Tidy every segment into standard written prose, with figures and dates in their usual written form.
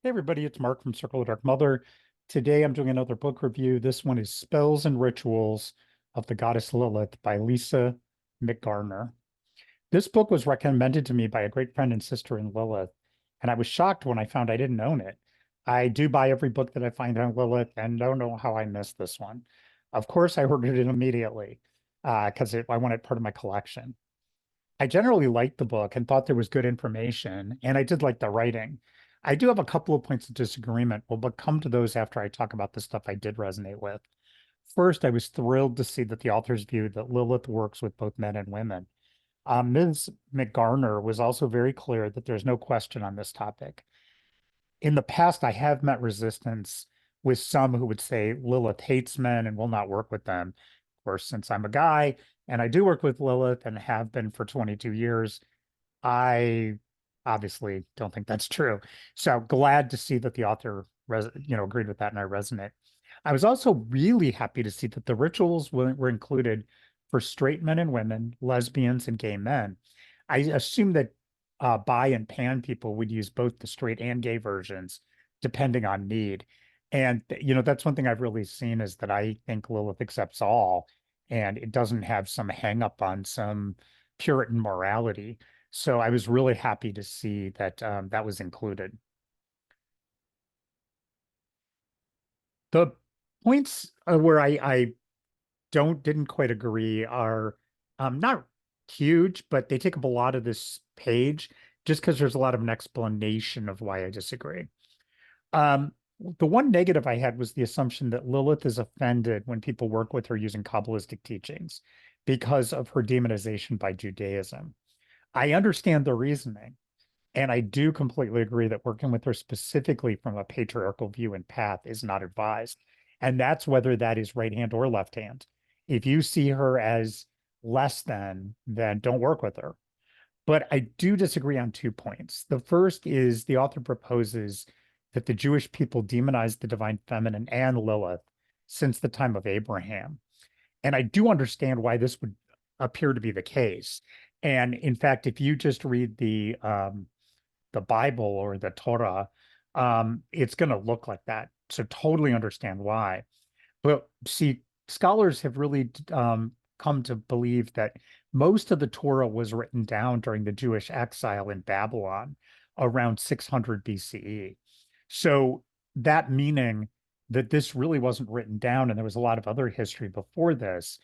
Hey everybody, it's Mark from Circle of Dark Mother. Today I'm doing another book review. This one is Spells and Rituals of the Goddess Lilith by Lisa McGarner. This book was recommended to me by a great friend and sister in Lilith, and I was shocked when I found I didn't own it. I do buy every book that I find on Lilith and don't know how I missed this one. Of course, I ordered it immediately because I wanted part of my collection. I generally liked the book and thought there was good information, and I did like the writing. I do have a couple of points of disagreement, but come to those after I talk about the stuff I did resonate with. First, I was thrilled to see that the authors viewed that Lilith works with both men and women. Ms. McGarner was also very clear that there's no question on this topic. In the past, I have met resistance with some who would say Lilith hates men and will not work with them. Of course, since I'm a guy and I do work with Lilith and have been for 22 years, I obviously don't think that's true. So glad to see that the author agreed with that and I resonate. I was also really happy to see that the rituals were included for straight men and women, lesbians and gay men. I assume that bi and pan people would use both the straight and gay versions depending on need. And that's one thing I've really seen is that I think Lilith accepts all and it doesn't have some hang up on some Puritan morality. So I was really happy to see that that was included. The points where I didn't quite agree are not huge, but they take up a lot of this page just because there's a lot of an explanation of why I disagree. Um, the one negative I had was the assumption that Lilith is offended when people work with her using Kabbalistic teachings because of her demonization by Judaism. I understand the reasoning, and I do completely agree that working with her specifically from a patriarchal view and path is not advised. And that's whether that is right hand or left hand. If you see her as less than, then don't work with her. But I do disagree on 2 points. The first is the author proposes that the Jewish people demonized the divine feminine and Lilith since the time of Abraham. And I do understand why this would appear to be the case. And in fact, if you just read the Bible or the Torah, it's going to look like that. So totally understand why. But see, scholars have really come to believe that most of the Torah was written down during the Jewish exile in Babylon around 600 BCE. So that meaning that this really wasn't written down, and there was a lot of other history before this,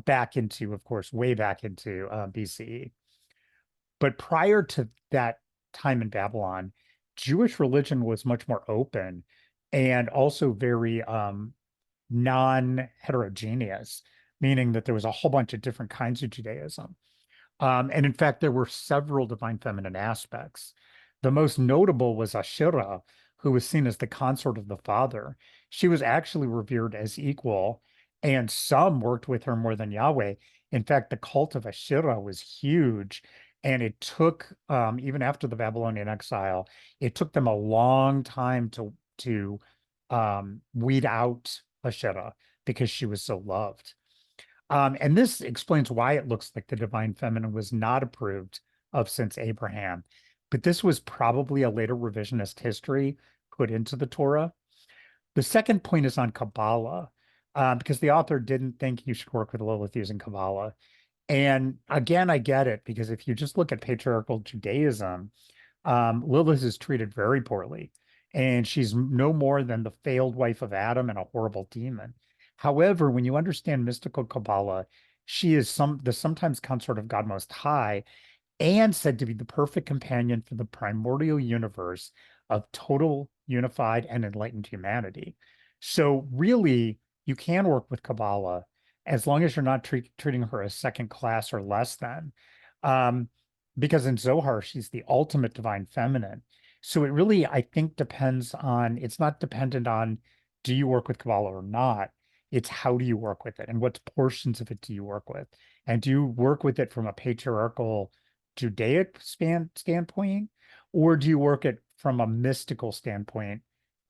back into, of course, way back into BCE. But prior to that time in Babylon, Jewish religion was much more open and also very non-heterogeneous, meaning that there was a whole bunch of different kinds of Judaism. And in fact, there were several divine feminine aspects. The most notable was Asherah, who was seen as the consort of the father. She was actually revered as equal, and some worked with her more than Yahweh. In fact, the cult of Asherah was huge, and it took, even after the Babylonian exile, it took them a long time to weed out Asherah because she was so loved. And this explains why it looks like the divine feminine was not approved of since Abraham. But this was probably a later revisionist history put into the Torah. The second point is on Kabbalah, because the author didn't think you should work with Lilith using Kabbalah. And again, I get it, because if you just look at patriarchal Judaism, Lilith is treated very poorly, and she's no more than the failed wife of Adam and a horrible demon. However, when you understand mystical Kabbalah, she is the sometimes consort of God Most High, and said to be the perfect companion for the primordial universe of total, unified, and enlightened humanity. So really, you can work with Kabbalah as long as you're not treating her as second class or less than. Um, because in Zohar, she's the ultimate divine feminine. So it really, I think, depends on, it's not dependent on do you work with Kabbalah or not. It's how do you work with it and what portions of it do you work with? And do you work with it from a patriarchal Judaic standpoint, or do you work it from a mystical standpoint,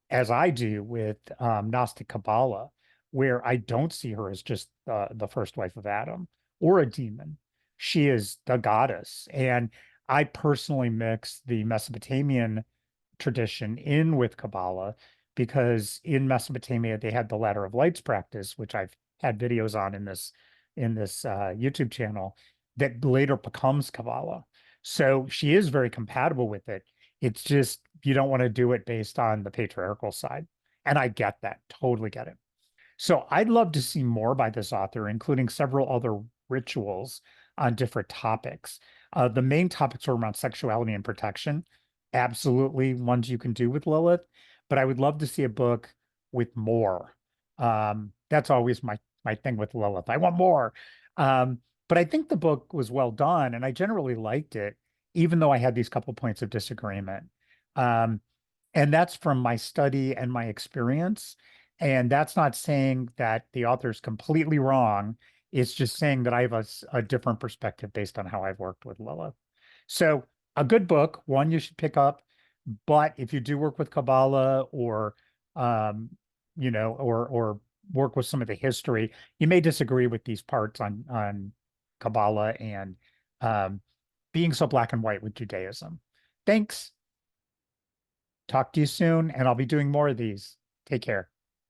as I do with Gnostic Kabbalah, where I don't see her as just the first wife of Adam or a demon? She is the goddess. And I personally mix the Mesopotamian tradition in with Kabbalah, because in Mesopotamia they had the Ladder of Lights practice, which I've had videos on in this YouTube channel, that later becomes Kabbalah. So she is very compatible with it. It's just you don't want to do it based on the patriarchal side. And I get that, totally get it. So I'd love to see more by this author, including several other rituals on different topics. The main topics are around sexuality and protection, absolutely ones you can do with Lilith, but I would love to see a book with more. That's always my thing with Lilith. I want more. But I think the book was well done, and I generally liked it, even though I had these couple points of disagreement. Um, and that's from my study and my experience. And that's not saying that the author's completely wrong. It's just saying that I have a different perspective based on how I've worked with Lilith. So a good book, one you should pick up. But if you do work with Kabbalah or um, or work with some of the history, you may disagree with these parts on Kabbalah and um, being so black and white with Judaism. Thanks. Talk to you soon, and I'll be doing more of these. Take care.